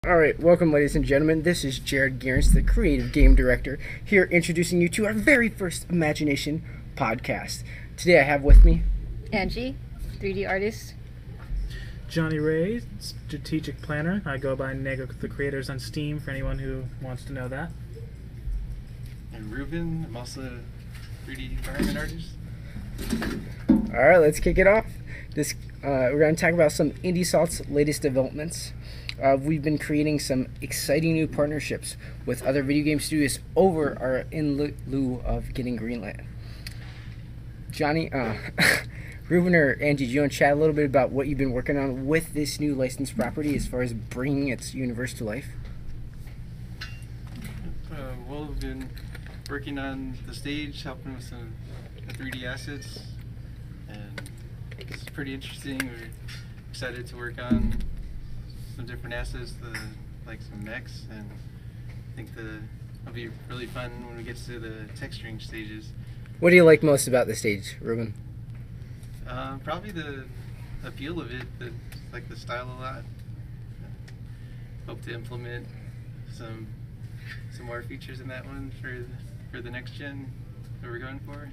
All right, welcome, ladies and gentlemen. This is Jared Gearns, the creative game director, here introducing you to our very first Imagination podcast. Today I have with me Angie, 3D artist. Johnny Ray, strategic planner. I go by Nego the Creators on Steam for anyone who wants to know that. And Ruben, I'm also a 3D environment artist. All right, let's kick it off. We're going to talk about some Indie Salt's latest developments. We've been creating some exciting new partnerships with other video game studios over or in lieu of getting greenlit. Johnny, Ruben or Angie, do you want to chat a little bit about what you've been working on with this new licensed property as far as bringing its universe to life? Well, we've been working on the stage, helping with some 3D assets, and it's pretty interesting. We're excited to work on some different assets, like some mechs, and I think it'll be really fun when we get to the texturing stages. What do you like most about the stage, Ruben? Probably the appeal of it, like the style a lot. Hope to implement some more features in that one for the next gen that we're going for.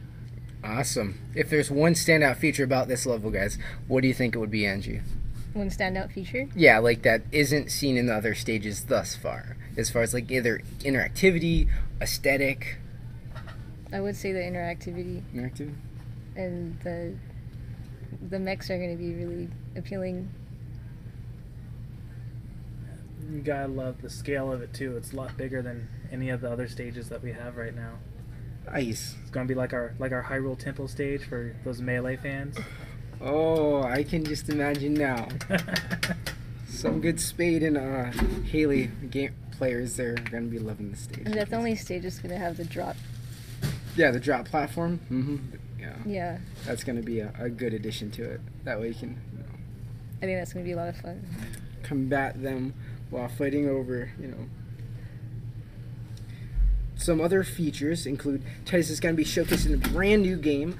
Awesome. If there's one standout feature about this level, guys, what do you think it would be, Angie? One standout feature? Yeah, like that isn't seen in the other stages thus far, as far as like either interactivity, aesthetic. I would say the interactivity. Interactivity? And the mechs are going to be really appealing. You gotta love the scale of it too. It's a lot bigger than any of the other stages that we have right now. Nice. It's gonna be like our Hyrule Temple stage for those Melee fans. Oh, I can just imagine now. Some good Spade and Haley game players there are going to be loving the stage. And that's the only stage that's going to have the drop. Yeah, the drop platform. Mm-hmm. Yeah. Yeah. That's going to be a good addition to it. That way you can I think that's going to be a lot of fun. combat them while fighting over, Some other features include Titus is going to be showcasing a brand new game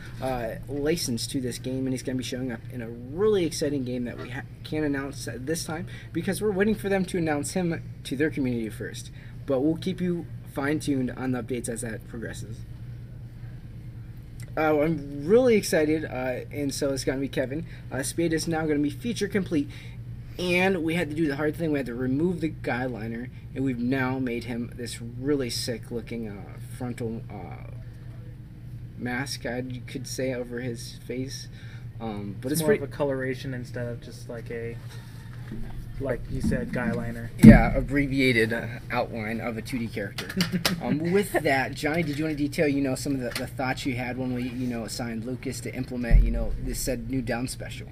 licensed to this game, and he's going to be showing up in a really exciting game that we can't announce at this time because we're waiting for them to announce him to their community first. But we'll keep you fine-tuned on the updates as that progresses. I'm really excited, and so it's going to be Kevin. Spade is now going to be feature complete. And we had to do the hard thing. We had to remove the guy liner, and we've now made him this really sick-looking frontal mask, you could say, over his face. But it's more pretty, of a coloration instead of just like you said, guy liner. yeah, abbreviated outline of a 2D character. With that, Johnny, did you want to detail, some of the thoughts you had when we, assigned Lucas to implement, this said new down special?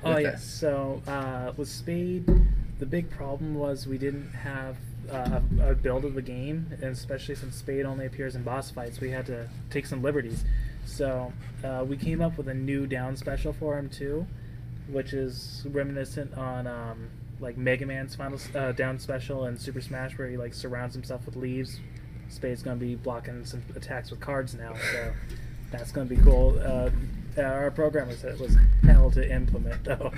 Oh yes. So with Spade, the big problem was we didn't have a build of the game, and especially since Spade only appears in boss fights, we had to take some liberties. So we came up with a new down special for him too, which is reminiscent on like Mega Man's final down special and Super Smash, where he like surrounds himself with leaves. Spade's gonna be blocking some attacks with cards now, so that's gonna be cool. Our programmer said it was hell to implement, though.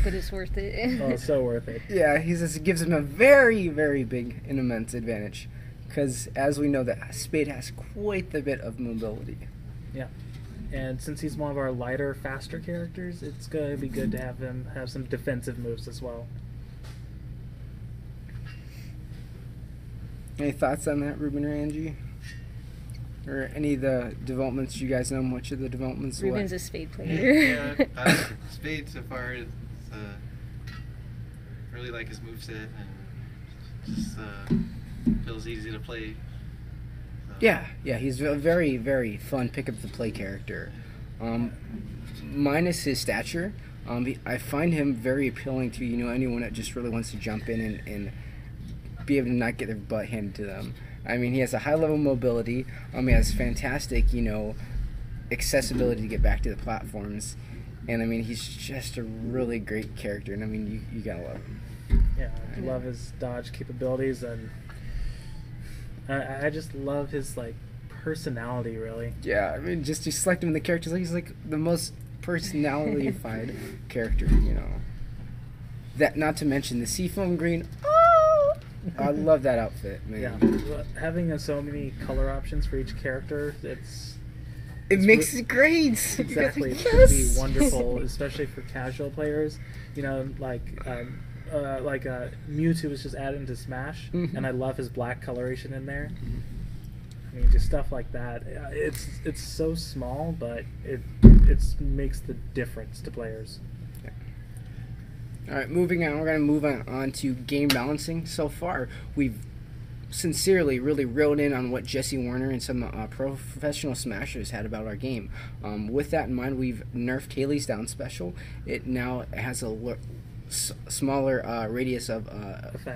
But it's worth it. Oh, so worth it. Yeah, it gives him a very, very big and immense advantage. Because, as we know, that Spade has quite a bit of mobility. Yeah. And since he's one of our lighter, faster characters, it's going to be good to have him have some defensive moves as well. Any thoughts on that, Ruben or Angie? Or any of the developments? You guys know much of the developments? Ruben's a Spade player. Yeah, Spade so far is really like his moveset, and just feels easy to play. So. Yeah, he's a very, very fun pick-up-the-play character. Minus his stature, I find him very appealing to anyone that just really wants to jump in and be able to not get their butt handed to them. I mean, he has a high level of mobility. He has fantastic, accessibility to get back to the platforms. And, I mean, he's just a really great character. And, I mean, you gotta love him. Yeah, I love his dodge capabilities. And I just love his, personality, really. Yeah, I mean, just you select him in the characters, he's, the most personality-fied character, That, not to mention the seafoam green. Oh, I love that outfit, man. Yeah, having so many color options for each character, It it's makes it great. exactly Yes! it could be wonderful, especially for casual players. You know, like Mewtwo was just added into Smash, Mhm. and I love his black coloration in there. I mean, just stuff like that. It's so small, but it makes the difference to players. All right, moving on. We're going to move on to game balancing. So far, we've sincerely really reeled in on what Jesse Warner and some professional smashers had about our game. With that in mind, we've nerfed Haley's down special. It now has a smaller radius of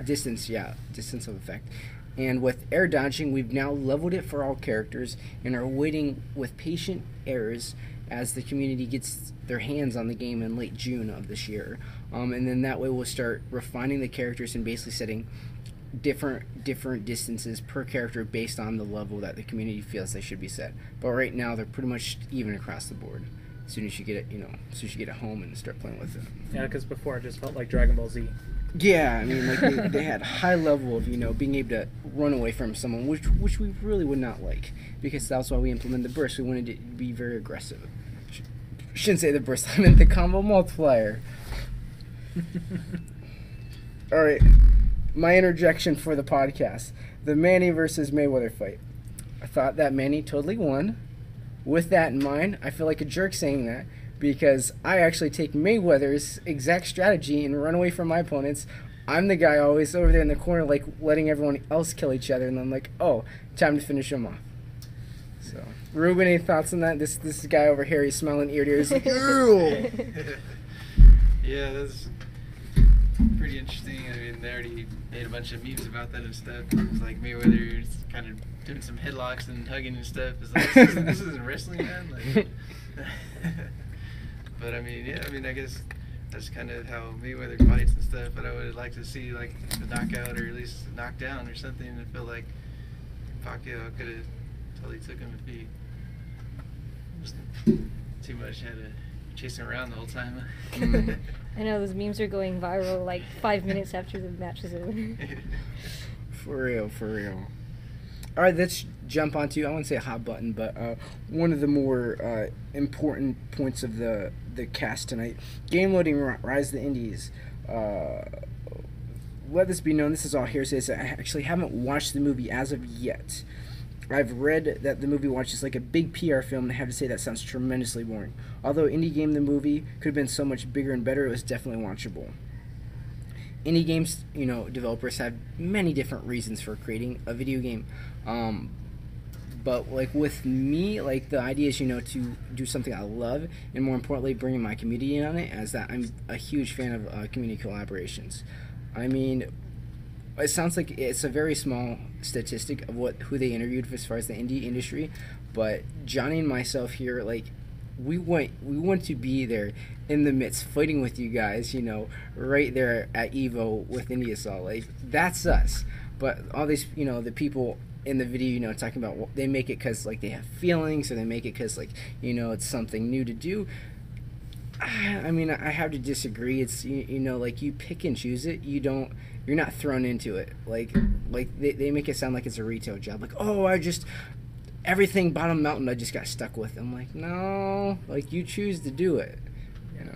distance of effect. And with air dodging, we've now leveled it for all characters and are waiting with patient errors as the community gets their hands on the game in late June of this year. And then that way we'll start refining the characters and basically setting different distances per character based on the level that the community feels they should be set. But right now they're pretty much even across the board. As soon as you get it, as soon as you get it home and start playing with it. Yeah, because before it just felt like Dragon Ball Z. Yeah, I mean, like they had high level of being able to run away from someone, which we really would not like, because that's why we implemented the burst. We wanted it to be very aggressive. Shouldn't say the burst. I meant the combo multiplier. All right, my interjection for the podcast: the Manny versus Mayweather fight. I thought that Manny totally won. With that in mind, I feel like a jerk saying that, because I actually take Mayweather's exact strategy and run away from my opponents. I'm the guy always over there in the corner, like, letting everyone else kill each other, and I'm like, oh, time to finish him off. So, Ruben, any thoughts on that? This guy over here, he's smiling ear to ear. He's like, ew! Yeah, that's pretty interesting. I mean, they already made a bunch of memes about that and stuff. It's like Mayweather's kind of doing some headlocks and hugging and stuff. It's like, this isn't wrestling, man. Like, but I mean, yeah, I guess that's kind of how Mayweather fights and stuff. But I would like to see like the knockout or at least a knockdown or something. I feel like Pacquiao could have totally took him if he was too much, had to chase him around the whole time. I know those memes are going viral like 5 minutes after the match is over. For real. All right, let's jump onto, I wouldn't say a hot button, but one of the more important points of the cast tonight. Game loading Rise of the Indies. Let this be known, this is all hearsay. I actually haven't watched the movie as of yet. I've read that the movie watch is like a big PR film, and I have to say that sounds tremendously boring. Although Indie Game the movie could have been so much bigger and better, it was definitely watchable. Indie games, developers have many different reasons for creating a video game. But like with me, like the idea is, to do something I love, and more importantly, bringing my community in on it, as that I'm a huge fan of community collaborations. I mean, it sounds like it's a very small statistic of who they interviewed as far as the indie industry, but Johnny and myself here, like, we want to be there in the midst, fighting with you guys, right there at Evo with Indie Assault. Like, that's us. But all these, the people in the video, talking about, they make it because, like, they have feelings, or they make it because, like, it's something new to do. I mean, I have to disagree. It's, like, you pick and choose it. You're not thrown into it. Like they make it sound like it's a retail job. Like, oh, everything bottom mountain I just got stuck with. I'm like, no, like, you choose to do it.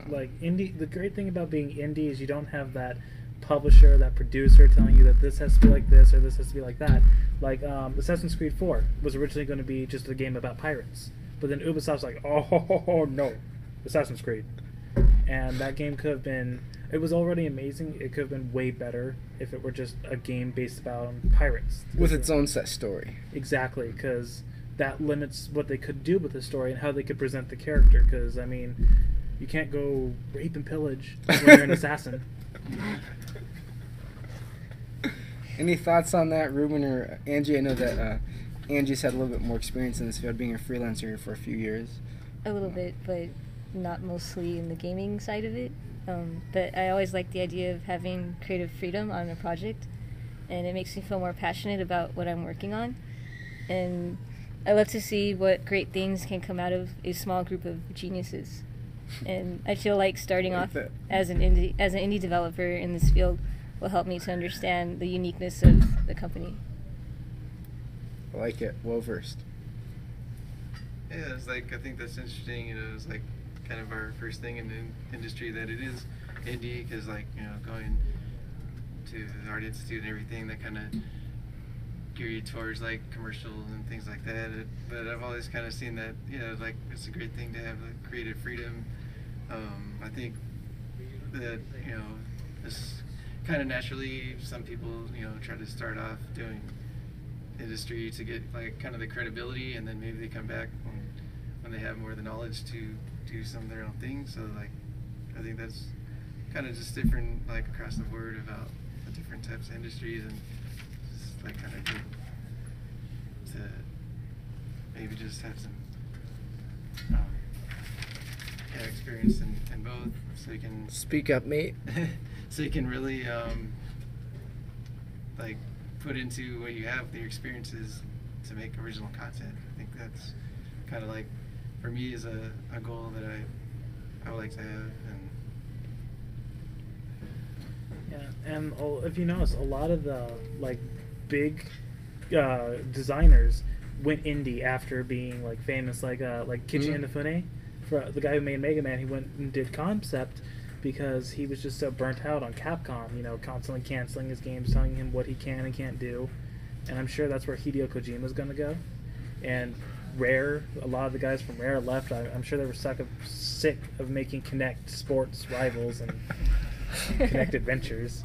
Like indie, the great thing about being indie is you don't have that publisher, that producer telling you that this has to be like this or this has to be like that. Like Assassin's Creed 4 was originally going to be just a game about pirates, but then Ubisoft's like, oh no, Assassin's Creed, and that game could have been. It was already amazing. It could have been way better if it were just a game based about pirates with its own set story. Exactly, because that limits what they could do with the story and how they could present the character. Because I mean, you can't go rape and pillage when you're an assassin. Any thoughts on that, Ruben or Angie? I know that Angie's had a little bit more experience in this field, being a freelancer for a few years. A little bit, but not mostly in the gaming side of it. But I always like the idea of having creative freedom on a project, and it makes me feel more passionate about what I'm working on. And I love to see what great things can come out of a small group of geniuses. And I feel like starting Like off that. as an indie developer in this field will help me to understand the uniqueness of the company. I like it. Well versed. Yeah, it's like, I think that's interesting. You know, it's like kind of our first thing in the industry that it is indie, because like, you know, going to the Art Institute and everything, that kind of gear you towards like commercial and things like that. But I've always kind of seen that, you know, like it's a great thing to have like creative freedom. I think that, you know, this kind of naturally, some people, you know, try to start off doing industry to get like kind of the credibility, and then maybe they come back when they have more of the knowledge to do some of their own things. So like, I think that's kind of just different like across the board about the different types of industries, and just like kind of good to maybe just have some experience in both, so you can Speak up, mate. so you can really like put into what you have, your experiences, to make original content. I think that's kind of like, for me, is a goal that I would like to have. And Yeah, and if you notice, a lot of the like big designers went indie after being like famous, like Kichi Inafune, for the guy who made Mega Man. He went and did concept because he was just so burnt out on Capcom, you know, constantly canceling his games, telling him what he can and can't do. And I'm sure that's where Hideo Kojima's going to go. And Rare, a lot of the guys from Rare left. I'm sure they were sick of making Kinect sports rivals and Kinect adventures.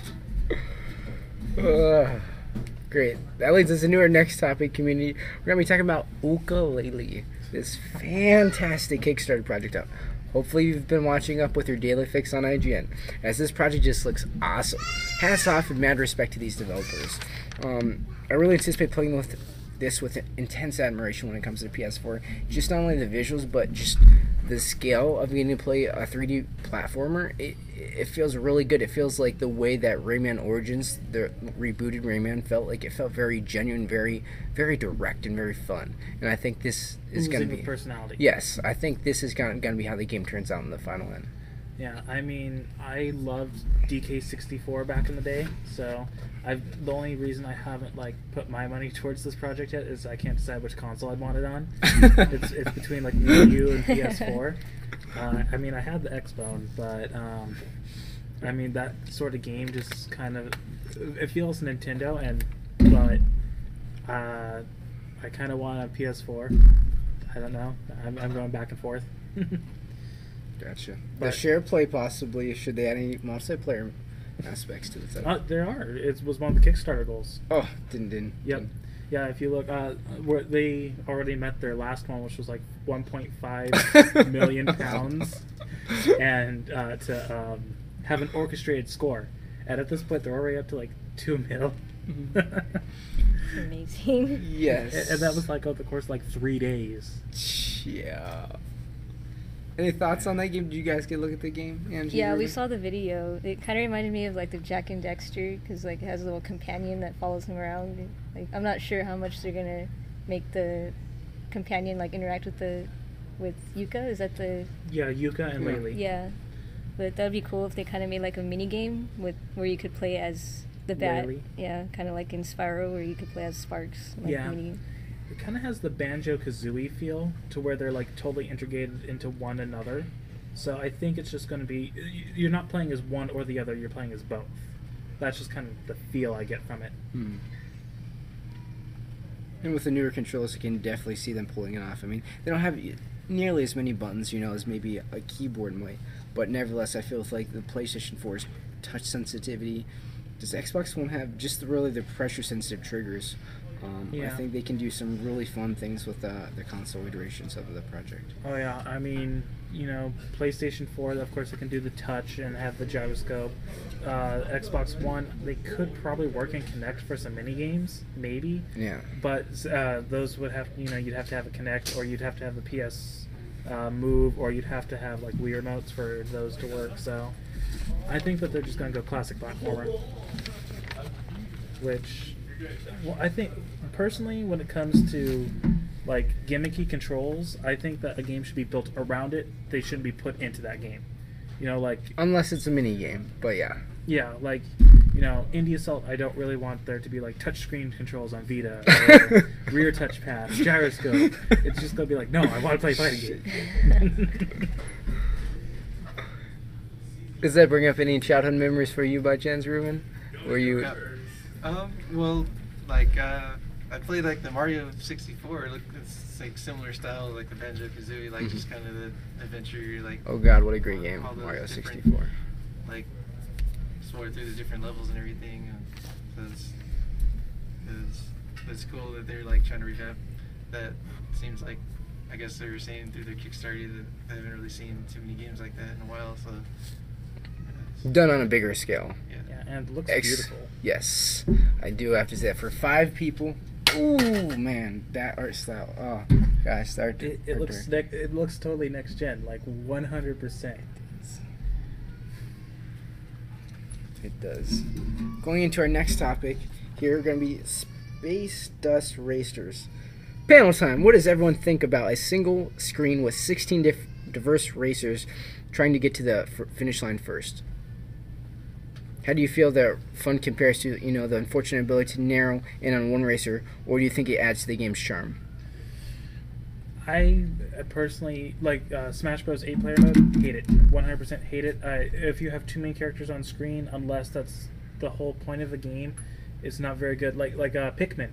Great. That leads us into our next topic, community. We're going to be talking about Ooka-Laylee, this fantastic Kickstarter project out. Hopefully you've been watching up with your daily fix on IGN, as this project just looks awesome. Hats off and mad respect to these developers. I really anticipate playing with this with intense admiration when it comes to the PS4. Just not only the visuals, but just the scale of getting to play a 3D platformer. It feels really good. It feels like the way that Rayman Origins, the rebooted Rayman, felt. Like it felt very genuine, very, very direct, and very fun. And I think this is going to be personality. Yes, I think this is going to be how the game turns out in the final end. Yeah, I mean, I loved DK64 back in the day, so the only reason I haven't like put my money towards this project yet is I can't decide which console I'd want it on. it's between like Wii U and PS4. I mean, I had the Xbone, but I mean, that sort of game just kind of, it feels Nintendo, but I kind of want a PS4. I don't know. I'm going back and forth. Gotcha. But the share play, possibly, should they add any multiplayer aspects to the title? there are. It was one of the Kickstarter goals. Oh, didn't. Yep. Yeah, if you look, they already met their last one, which was like 1.5 million pounds, and to have an orchestrated score. And at this point, they're already up to like 2 mil. Amazing. Yes. And that was like over the course of like 3 days. Yeah. Any thoughts on that game? Did you guys get a look at the game, Angie? Yeah, we saw the video. It kind of reminded me of like the Jack and Dexter, because like it has a little companion that follows him around. Like, I'm not sure how much they're gonna make the companion like interact with Yuka. Is that the? Yeah, Yuka and Laylee. Yeah, but that'd be cool if they kind of made like a mini game where you could play as the bat. Laylee. Yeah, kind of like in Spyro, where you could play as Sparks. Like, Yeah. mini. It kind of has the Banjo-Kazooie feel, to where they're like totally integrated into one another. So I think it's just going to be, you're not playing as one or the other, you're playing as both. That's just kind of the feel I get from it. And with the newer controllers, you can definitely see them pulling it off. I mean, they don't have nearly as many buttons, as maybe a keyboard might. But nevertheless, I feel like the PlayStation 4's touch sensitivity. Does Xbox One have just really the pressure-sensitive triggers? I think they can do some really fun things with the console iterations of the project. Oh yeah, I mean, PlayStation 4, of course, they can do the touch and have the gyroscope. Xbox One, they could probably work in Kinect for some mini games, maybe. Yeah. But those would have, you'd have to have a Kinect, or you'd have to have the PS Move, or you'd have to have like Wii remotes for those to work. So I think that they're just going to go classic platformer, which. Well, I think, personally, when it comes to Like gimmicky controls, I think that a game should be built around it. They shouldn't be put into that game. You know, like Unless it's a mini game, but yeah. yeah, like Indie Assault. I don't really want there to be like touchscreen controls on Vita, or rear touchpad, gyroscope. It's just gonna be like, no, I want to play fighting game. Does that bring up any childhood memories for you by chance, Ruben? Were you? Well, like I played like the Mario 64. It's like similar style, like the Banjo-Kazooie, like just kind of the adventure, like. Oh God, what a great game, all the Mario different, 64. Like, explore through the different levels and everything. And so it's cool that they're like trying to revamp that. Seems like, I guess they were saying through their Kickstarter that they haven't really seen too many games like that in a while. So. Done on a bigger scale. Yeah, and it looks beautiful. Yes, I do have to say that for 5 people. Ooh man, that art style. Oh gosh, it looks totally next gen, like 100%. It does. Going into our next topic, here are going to be Space Dust Racers. Panel time. What does everyone think about a single screen with 16 diverse racers trying to get to the finish line first? How do you feel that fun compares to, the unfortunate ability to narrow in on one racer, or do you think it adds to the game's charm? I personally like Smash Bros. 8-player mode. Hate it. 100% hate it. If you have too many characters on screen, unless that's the whole point of the game, it's not very good. Like Pikmin.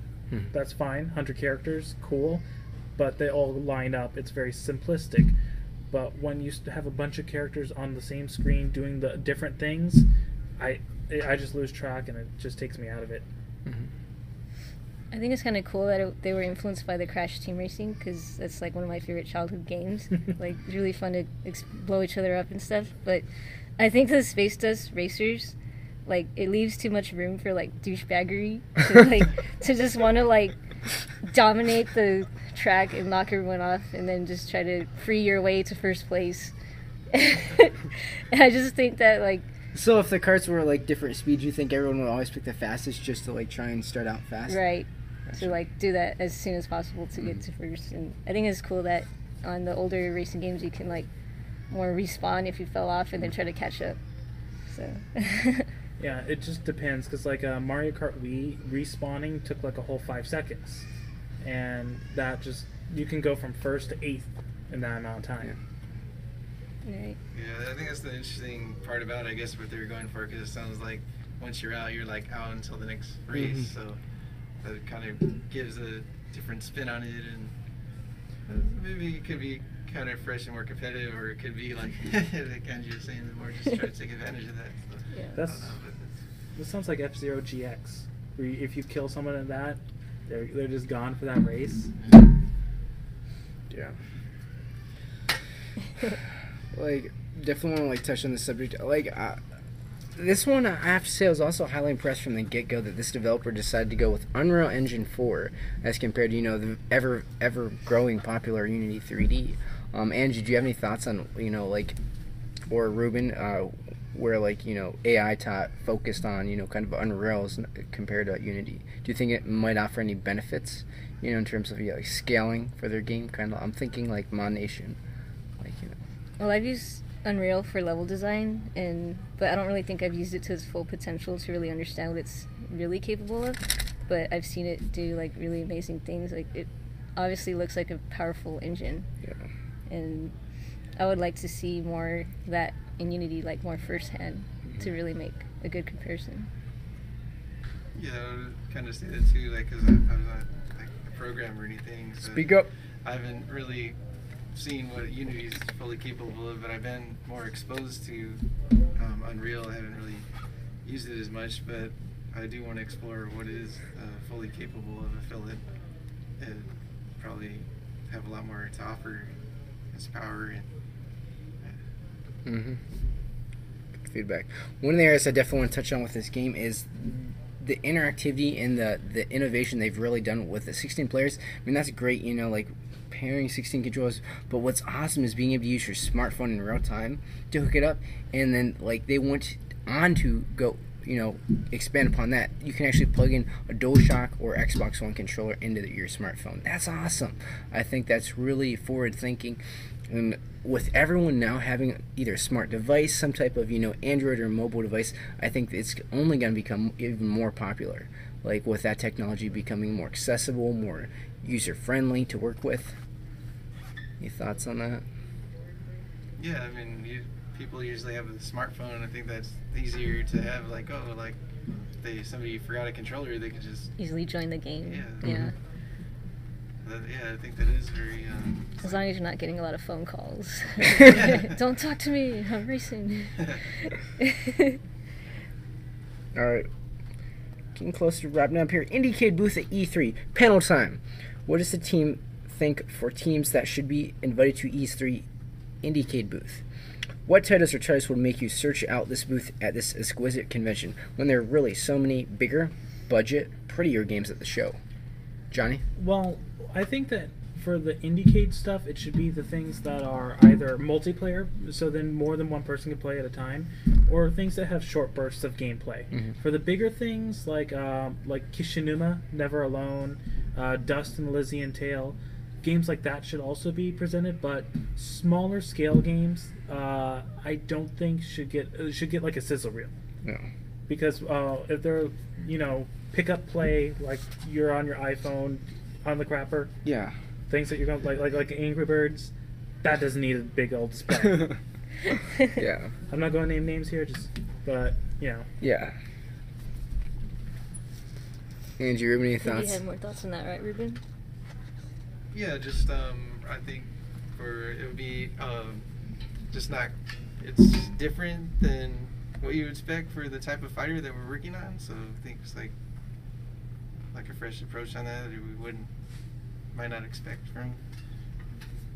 That's fine. 100 characters, cool, but they all line up. It's very simplistic. But when you have a bunch of characters on the same screen doing the different things, I just lose track, and it just takes me out of it. I think it's kind of cool that they were influenced by the Crash Team Racing, because that's like one of my favorite childhood games. Like, it's really fun to blow each other up and stuff. But I think the Space Dust Racers, like, it leaves too much room for like douchebaggery to just want to like dominate the track and knock everyone off, and then just try to free your way to first place. And I just think that like. So if the carts were like different speeds, you think everyone would always pick the fastest just to like try and start out fast? Right. Gotcha. So like do that as soon as possible to get to first. And I think it's cool that on the older racing games you can like more respawn if you fell off and then try to catch up. So. Yeah, it just depends, because like Mario Kart Wii, respawning took like a whole 5 seconds, and that just, you can go from first to 8th in that amount of time. Right. Yeah, I think that's the interesting part about it, I guess, what they were going for, because it sounds like once you're out, you're like out until the next race, so that kind of gives a different spin on it, and maybe it could be kind of fresh and more competitive, or it could be like Angie was saying, more just try to take advantage of that. So, Yeah. This sounds like F-Zero GX, where if you kill someone in that, they're just gone for that race. Yeah. Like, definitely want to like touch on the subject. Like, this one I have to say I was also highly impressed from the get-go that this developer decided to go with Unreal Engine 4 as compared to the ever growing popular Unity 3D. Angie, do you have any thoughts on or Ruben, where AI focused on kind of Unreal's compared to Unity? Do you think it might offer any benefits in terms of scaling for their game? Kind of, I'm thinking like Mon Nation, Well, I've used Unreal for level design, but I don't really think I've used it to its full potential to really understand what it's really capable of. But I've seen it do like really amazing things. Like, it obviously looks like a powerful engine. Yeah. And I would like to see more of that in Unity, like more firsthand, to really make a good comparison. Yeah, I would kind of say that too, like, because I'm not like a programmer or anything. So Speak up. I haven't really seen what Unity is fully capable of, but I've been more exposed to Unreal. I haven't really used it as much, but I do want to explore what it is fully capable of. I feel that it probably have a lot more to offer as power and Good feedback. One of the areas I definitely want to touch on with this game is the interactivity and the innovation they've really done with the 16 players. I mean, that's great, like pairing 16 controllers, but what's awesome is being able to use your smartphone in real time to hook it up, and then like they went on to go expand upon that, you can actually plug in a DualShock or Xbox One controller into your smartphone. That's awesome. I think that's really forward thinking. And with everyone now having either a smart device, some type of Android or mobile device, I think it's only going to become even more popular. Like with that technology becoming more accessible, more user friendly to work with. Any thoughts on that? Yeah, I mean, people usually have a smartphone. I think that's easier to have. Like, if somebody forgot a controller, they could just Easily join the game. Yeah. Yeah. I think that is very. As long as you're not getting a lot of phone calls. Don't talk to me. I'm racing. All right. Getting close to wrapping up here. IndieCade booth at E3. Panel time. What does the team think for teams that should be invited to E3 IndieCade booth? What titles or titles would make you search out this booth at this exquisite convention when there are really so many bigger, budget, prettier games at the show? Johnny? Well, I think that for the IndieCade stuff, it should be the things that are either multiplayer, so then more than one person can play at a time, or things that have short bursts of gameplay. Mm-hmm. For the bigger things like Kishinuma, Never Alone, Dust and Elysian Tale, games like that should also be presented. But smaller scale games, I don't think should get like a sizzle reel. No. Because if they're pick up play like you're on your iPhone on the crapper. Yeah. Things that you're going like Angry Birds, that doesn't need a big old display. Yeah. I'm not going to name names here, but Yeah. Angie, Ruben, any You thoughts? had more thoughts on that, right, Ruben? Yeah, just I think it would be just not. It's different than what you would expect for the type of fighter that we're working on. So I think it's like a fresh approach on that we might not expect from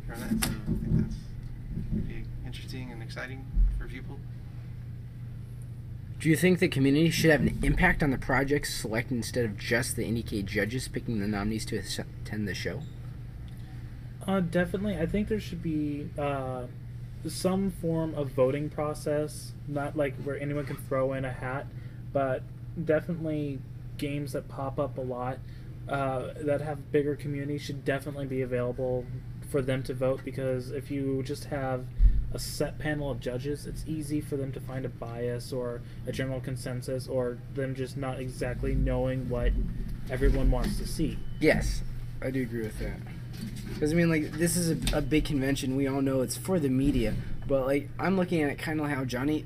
that. So I think that's be interesting and exciting for people. Do you think the community should have an impact on the projects selected instead of just the IndieCade judges picking the nominees to attend the show? Definitely. I think there should be some form of voting process, not like where anyone can throw in a hat, but definitely games that pop up a lot that have bigger communities should definitely be available for them to vote, because if you just have a set panel of judges, it's easy for them to find a bias or a general consensus, or them just not exactly knowing what everyone wants to see. Yes, I do agree with that. Because, I mean, like, this is a big convention. We all know it's for the media. But, like, I'm looking at it kind of like how, Johnny,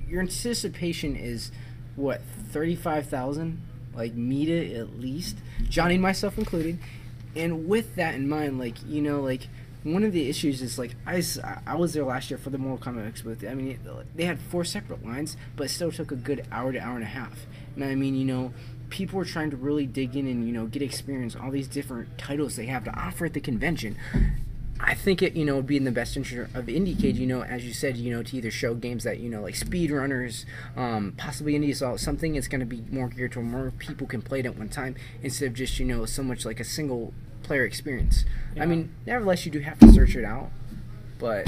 your anticipation is, what, 35,000? Like, media at least? Johnny and myself included. And with that in mind, like, one of the issues is, like, I was there last year for the Mortal Kombat X booth. I mean, they had 4 separate lines, but it still took a good hour to hour and a half. And, I mean, people were trying to really dig in and, get experience all these different titles they have to offer at the convention. I think it, would be in the best interest of IndieCade, as you said, to either show games that, like speedrunners, possibly Indie Assault, something that's going to be more geared to where more people can play it at one time instead of just, so much like a single player experience. Yeah. I mean, nevertheless, you do have to search it out, but...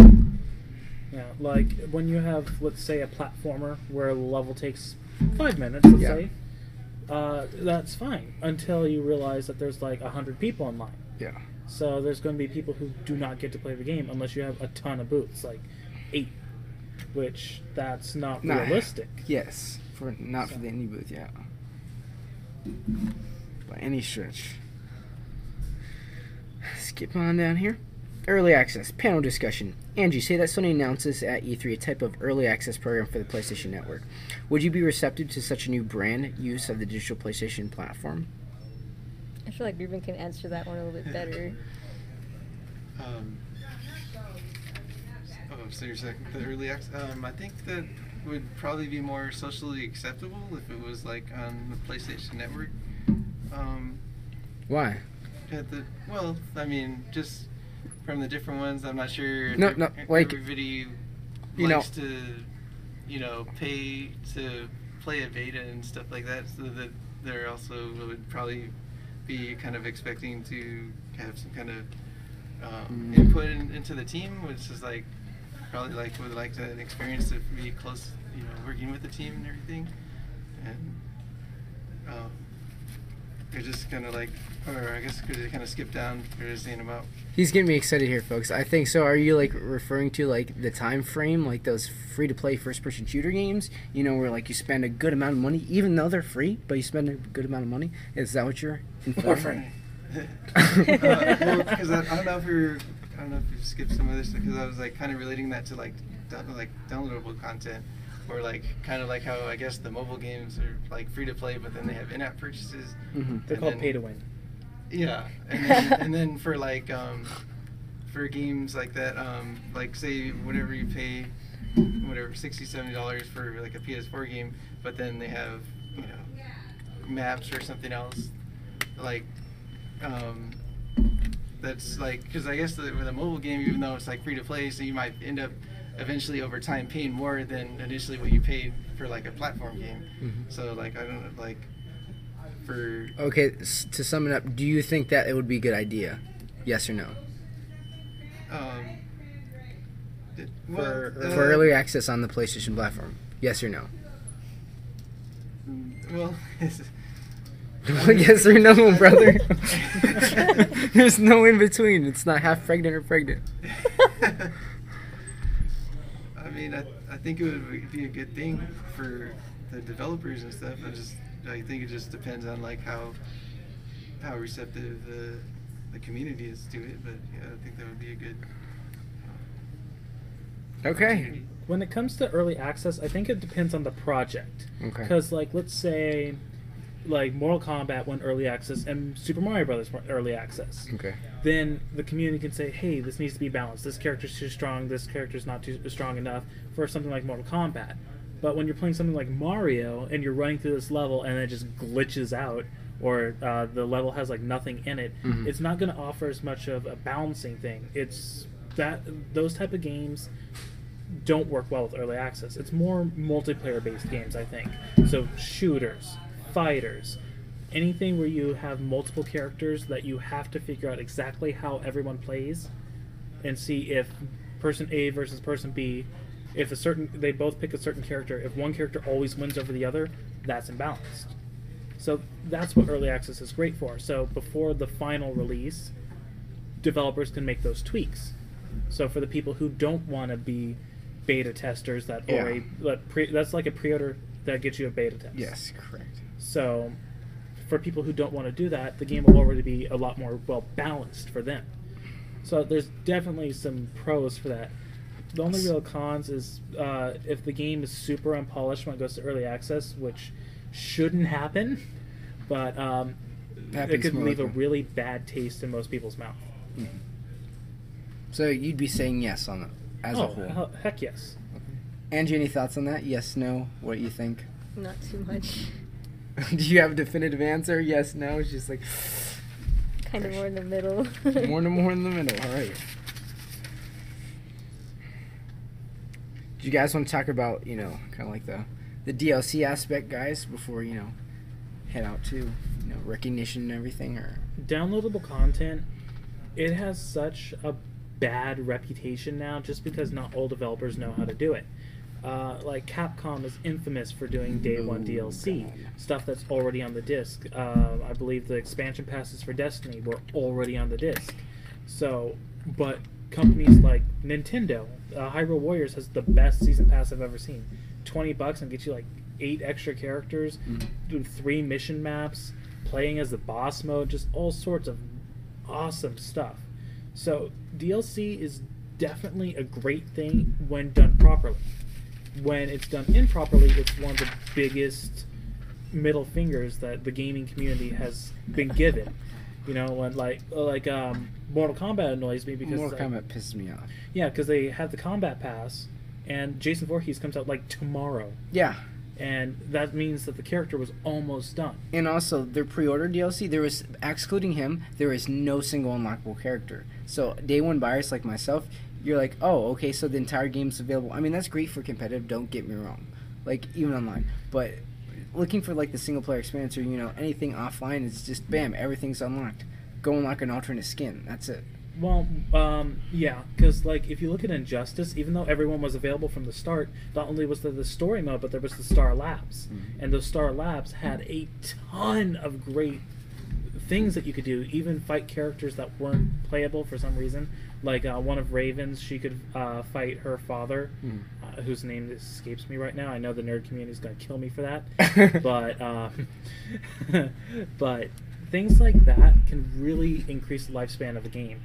Yeah, like when you have, let's say, a platformer where a level takes 5 minutes, let's say, that's fine until you realize that there's like 100 people in line. Yeah. So there's going to be people who do not get to play the game unless you have a ton of booths, like 8, which that's not realistic. Yes, for the indie booth, yeah. By any stretch. Skip on down here. Early access, panel discussion. Angie, say that Sony announces at E3 a type of early access program for the PlayStation Network. Would you be receptive to such a new brand use of the digital PlayStation platform? I feel like Ruben can answer that one a little bit better. So you're saying the early access? I think that would probably be more socially acceptable if it was like on the PlayStation Network. Why? I mean, just from the different ones, I'm not sure. Like everybody likes to, pay to play a beta and stuff like that. So that they're also would probably be kind of expecting to have some kind of input into the team, which is like probably would like an experience to be close, working with the team and everything. and it just kind of like, or I guess because it kind of skipped down, we were just saying about. He's getting me excited here, folks. I think so. Are you like referring to like the time frame, like those free-to-play first-person shooter games? You know, where like you spend a good amount of money, even though they're free, but you spend a good amount of money. Is that what you're inferring? Well, because I don't know if you skipped some of this because I was like kind of relating that to like downloadable content, or like kind of like how I guess the mobile games are like free to play, but then they have in-app purchases. Mm-hmm. They're called pay to win. Yeah, and then for like for games like that, like say whatever you pay, whatever $60-70 for like a PS4 game, but then they have maps or something else, like that's like because I guess with a mobile game, even though it's like free to play, so you might end up eventually over time paying more than initially what you paid for like a platform game. Mm-hmm. So like I don't know, like for Okay, to sum it up, do you think that it would be a good idea? Yes or no? For For early access on the PlayStation platform, yes or no? Well, Yes or no, brother? There's no in between. It's not half pregnant or pregnant. I mean, I think it would be a good thing for the developers and stuff. I think it just depends on like how receptive the community is to it. But yeah, I think that would be a good. Okay. When it comes to early access, I think it depends on the project. Okay. Because, like, let's say, like, Mortal Kombat went early access and Super Mario Brothers went early access. Okay. Then the community can say, hey, this needs to be balanced. This character's too strong. This character's not too strong enough for something like Mortal Kombat. But when you're playing something like Mario and you're running through this level and it just glitches out, or the level has, like, nothing in it, Mhm. it's not going to offer as much of a balancing thing. It's that those type of games don't work well with early access. It's more multiplayer-based games, I think. So shooters, fighters, anything where you have multiple characters that you have to figure out exactly how everyone plays and see if person A versus person B, if they both pick a certain character, if one character always wins over the other, that's imbalanced. So that's what early access is great for. So before the final release, developers can make those tweaks. So for the people who don't want to be beta testers that already that's like a pre-order that gets you a beta test. Yes, correct. So for people who don't want to do that, the game will already be a lot more well balanced for them. So there's definitely some pros for that. The only real cons is if the game is super unpolished when it goes to early access, which shouldn't happen, but it could leave a really bad taste in most people's mouth. Mm-hmm. So you'd be saying yes on it as a whole? Heck yes. Angie, any thoughts on that? Yes, no? What do you think? Not too much. Do you have a definitive answer? Yes, no? It's just like... Kind of more in the middle. more in the middle. All right. Do you guys want to talk about, kind of like the DLC aspect, guys, before, head out to, recognition and everything? Or downloadable content, it has such a bad reputation now just because not all developers know how to do it. Like Capcom is infamous for doing day one DLC, stuff that's already on the disc. I believe the expansion passes for Destiny were already on the disc. So, but companies like Nintendo, Hyrule Warriors has the best season pass I've ever seen. $20 and gets you like 8 extra characters, do 3 mission maps, playing as the boss mode, just all sorts of awesome stuff. So DLC is definitely a great thing when done properly. When it's done improperly, it's one of the biggest middle fingers that the gaming community has been given. When Mortal Kombat annoys me because Mortal Kombat pisses me off. Yeah, because they have the combat pass, and Jason Voorhees comes out like tomorrow. Yeah. And that means that the character was almost done. And also, their pre-order DLC, there was, excluding him, there is no single unlockable character. So, day one buyers like myself, you're like, oh, okay, so the entire game's available. I mean, that's great for competitive, don't get me wrong. Like, even online. But looking for, like, the single-player experience or, anything offline, it's just, bam, everything's unlocked. Go unlock an alternate skin. That's it. Well, yeah, because like if you look at Injustice, even though everyone was available from the start, not only was there the story mode, but there was the Star Labs, and those Star Labs had a ton of great things that you could do, even fight characters that weren't playable for some reason. Like one of Raven's, she could fight her father, whose name escapes me right now. I know the nerd community is going to kill me for that, but things like that can really increase the lifespan of a game.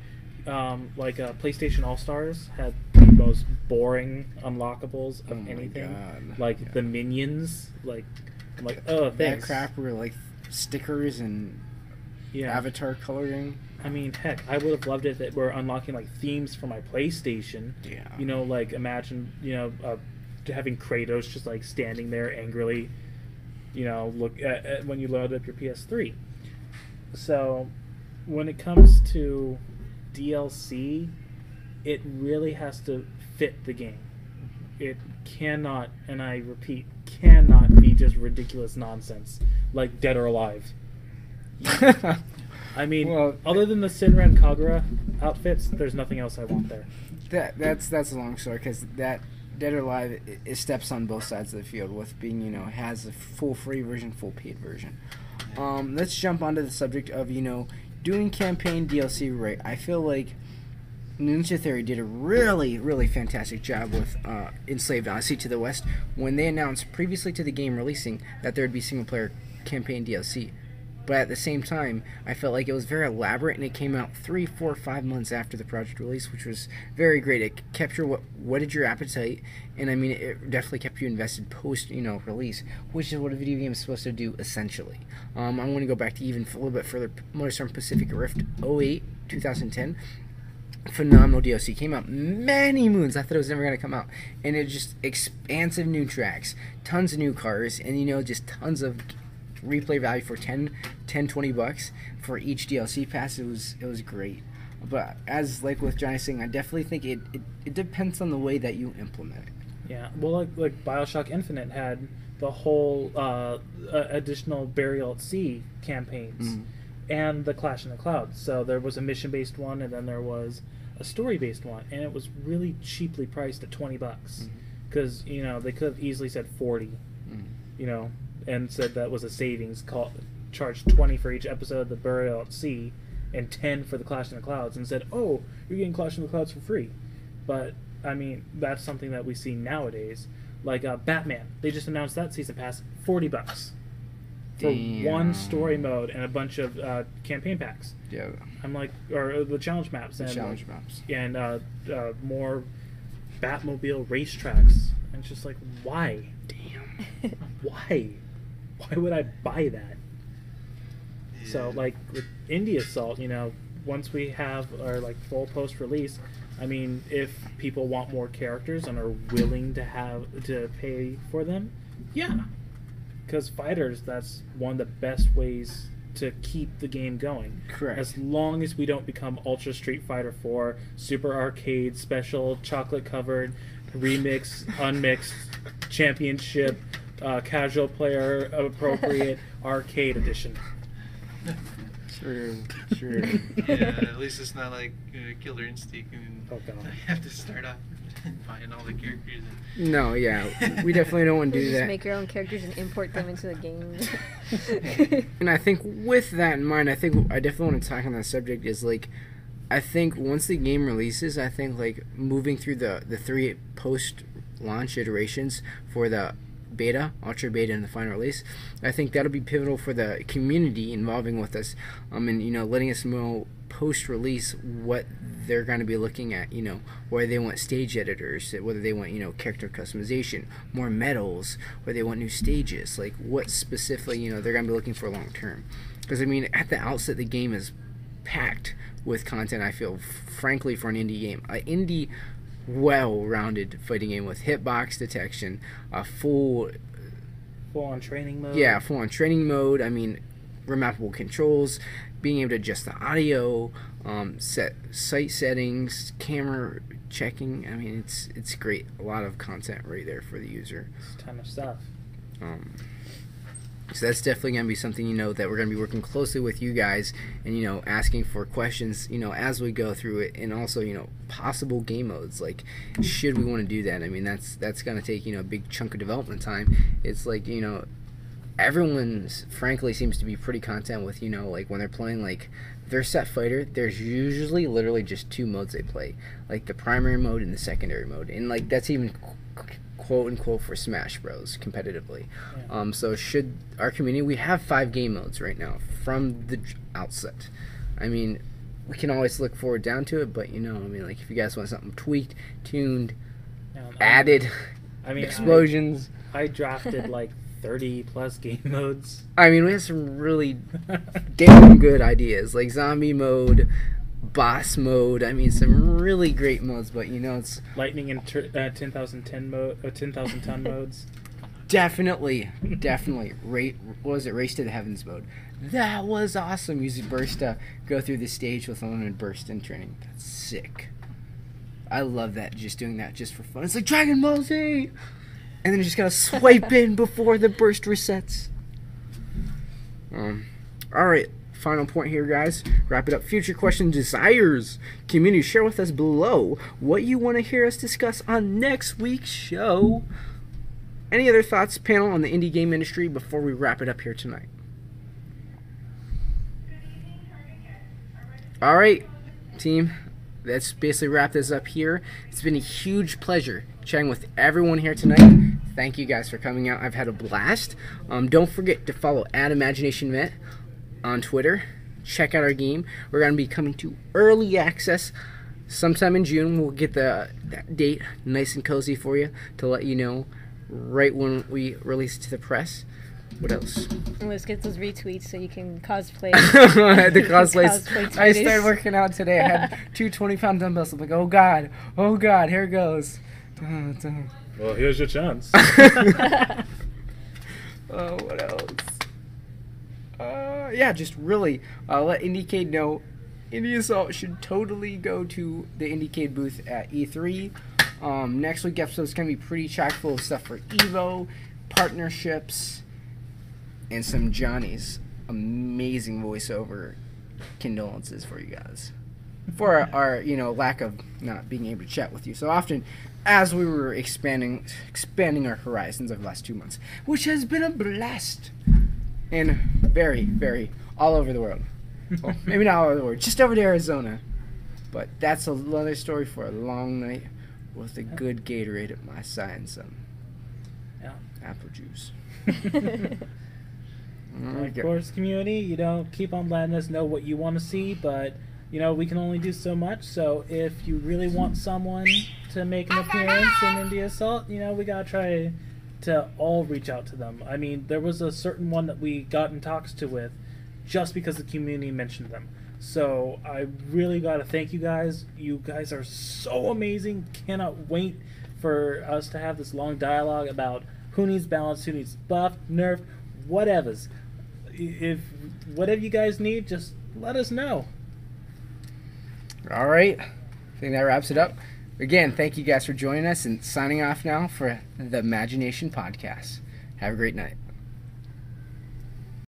Like PlayStation All Stars had the most boring unlockables of anything. God. Like the minions, like oh, That thanks. crap were like stickers and avatar coloring. I mean, heck, I would have loved it that we're unlocking like themes for my PlayStation. Yeah. You know, like imagine, having Kratos just like standing there angrily, look at when you load up your PS3. So, when it comes to DLC, it really has to fit the game. It cannot, and I repeat, cannot be just ridiculous nonsense like Dead or Alive. I mean, other than the Sinran Kagura outfits, there's nothing else I want there. That's a long story, because that Dead or Alive it steps on both sides of the field with being, has a full free version, full paid version. Let's jump onto the subject of, doing campaign DLC right. I feel like Ninja Theory did a really, really fantastic job with Enslaved Odyssey to the West when they announced previously to the game releasing that there would be single-player campaign DLC. But at the same time, I felt like it was very elaborate, and it came out 3, 4, 5 months after the project release, which was very great. It kept your whetted your appetite, and I mean, it definitely kept you invested post release, which is what a video game is supposed to do essentially. I want to go back to even a little bit further. MotorStorm Pacific Rift 08 2010. Phenomenal DLC. Came out many moons. I thought it was never going to come out, and it just expansive new tracks, tons of new cars, and just tons of replay value for $20 for each DLC pass. It was great. But as like with Johnny saying, I definitely think it depends on the way that you implement it. Yeah, well, like BioShock Infinite had the whole additional Burial at Sea campaigns and the Clash in the Clouds. So there was a mission-based one, and then there was a story-based one, and it was really cheaply priced at $20 because they could have easily said 40, and said that was a savings. Charged 20 for each episode of the Burial at Sea, and 10 for the Clash in the Clouds, and said, "Oh, you're getting Clash in the Clouds for free." But I mean, that's something that we see nowadays. Like Batman, they just announced that season pass, $40 for one story mode and a bunch of campaign packs. Yeah, I'm like, or the challenge maps and more Batmobile racetracks, and it's just like, why? Damn, why? Why would I buy that? Yeah. So like with Indie Assault, once we have our like full post release, I mean, if people want more characters and are willing to pay for them, yeah, because fighters, that's one of the best ways to keep the game going. Correct. As long as we don't become Ultra Street Fighter 4, Super Arcade, Special, Chocolate Covered, Remix, Unmixed, Championship, Casual Player Appropriate, Arcade Edition. True. Yeah, at least it's not like Killer Instinct, and I have to start off buying all the characters. No, yeah, we definitely don't want to do that. Just make your own characters and import them into the game. And I think with that in mind, I definitely want to talk on that subject is like, I think once the game releases, I think like moving through the 3 post-launch iterations for the beta, ultra beta, and the final release, I think that'll be pivotal for the community involving with us, and letting us know post-release what they're going to be looking at, whether they want stage editors, whether they want character customization, more medals, whether they want new stages, like what specifically they're going to be looking for long term. Because at the outset, the game is packed with content. I feel, frankly, for an indie game, indie well-rounded fighting game with hitbox detection, a full-on training mode. Yeah, full-on training mode. Remappable controls, being able to adjust the audio, set sight settings, camera checking. It's great. A lot of content right there for the user. It's a ton of stuff. So that's definitely going to be something, that we're going to be working closely with you guys and, asking for questions, as we go through it, and also, possible game modes. Like, should we want to do that? I mean, that's going to take, a big chunk of development time. It's like, everyone, frankly, seems to be pretty content with, like, when they're playing, like, their set fighter, there's usually literally just 2 modes they play. Like, the primary mode and the secondary mode. And, like, that's even quote unquote for Smash Bros. Competitively. Yeah. So should our community, we have 5 game modes right now from the outset. I mean, we can always look forward down to it, but like if you guys want something tweaked, tuned, added, explosions. I drafted like 30 plus game modes. I mean, we have some really damn good ideas, like zombie mode, boss mode. I mean, some really great modes, but it's lightning and 10,000 ton modes. Definitely. What was it? Race to the Heavens mode. That was awesome. Using burst to go through the stage with unlimited burst and turning. That's sick. I love that. Just doing that just for fun. It's like Dragon Ball Z, and then you just gotta swipe in before the burst resets. All right. Final point here, guys. Wrap it up. Future question desires. Community, share with us below what you want to hear us discuss on next week's show. Any other thoughts, panel, on the indie game industry before we wrap it up here tonight? All right, team. Let's basically wrap this up here. It's been a huge pleasure chatting with everyone here tonight. Thank you guys for coming out. I've had a blast. Don't forget to follow @ImaginationVent on Twitter. Check out our game. We're going to be coming to early access sometime in June. We'll get that date nice and cozy for you to let you know right when we release it to the press. What else? Let's get those retweets so you can cosplay. The cosplays. Cosplay I started working out today. I had 2 20-pound dumbbells. I'm like, oh god, here it goes. Well, here's your chance. Oh, what else? Yeah, just really let IndieCade know Indie Assault should totally go to the IndieCade booth at E3. Next week episode's going to be pretty chock full of stuff for EVO, partnerships, and some Johnny's amazing voiceover condolences for you guys. For our lack of not being able to chat with you so often as we were expanding our horizons over the last 2 months, which has been a blast. And very, very all over the world. Well, maybe not all over the world, just over to Arizona. But that's another story for a long night with a good Gatorade at my side and some apple juice. Of course, community, keep on letting us know what you want to see, but we can only do so much. So if you really want someone to make an appearance in Indie Assault, we gotta try to all reach out to them. I mean, there was a certain one that we got in talks with just because the community mentioned them. So I really got to thank you guys. You guys are so amazing. Cannot wait for us to have this long dialogue about who needs balance, who needs buffed, nerfed, whatevers. If whatever you guys need, just let us know. All right. I think that wraps it up. Again, thank you guys for joining us, and signing off now for the Imagination Podcast. Have a great night.